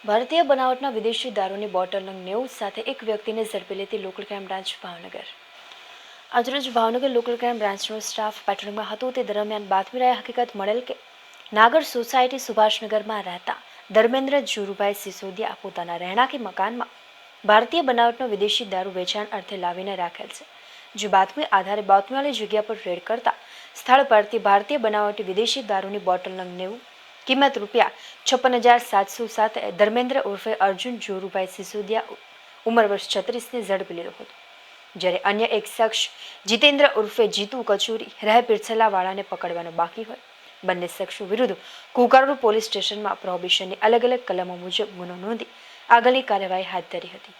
ભારતીય બનાવટના વિદેશી દારૂની બોટલ નંગ 90 સાથે એક વ્યક્તિને ઝડપી લેતી લોકલ ક્રાઇમ બ્રાન્ચ ભાવનગર. આજરોજ ભાવનગર લોકલ ક્રાઇમ બ્રાન્ચનો સ્ટાફ પેટ્રોલિંગમાં હતો તે દરમિયાન બાતમીરાએ હકીકત મળેલ કે નાગર સોસાયટી સુભાષનગરમાં રહેતા ધર્મેન્દ્ર જુરુભાઈ સિસોદિયા પોતાના રહેણાંકી મકાનમાં ભારતીય બનાવટનો વિદેશી દારૂ વેચાણ અર્થે લાવીને રાખેલ છે. જે બાતમી આધારે બાતમીવાળી જગ્યા પર રેડ કરતા સ્થળ પરથી ભારતીય બનાવટી વિદેશી દારૂની બોટલ નંગ 90 કિંમત ₹56,700 સાથે ધર્મેન્દ્ર ઉર્ફે અર્જુન જોરુભાઈ સિસોદિયા ઉંમર વર્ષ 36ને ઝડપી લીધો હતો. જ્યારે અન્ય એક શખ્સ જીતેન્દ્ર ઉર્ફે જીતુ કચોરી રહે પીરછલાવાળાને પકડવાનો બાકી હોય. બંને શખ્સો વિરુદ્ધ કુકરણું પોલીસ સ્ટેશનમાં પ્રોહિબિશનની અલગ અલગ કલમો મુજબ ગુનો નોંધી આગળની કાર્યવાહી હાથ ધરી હતી.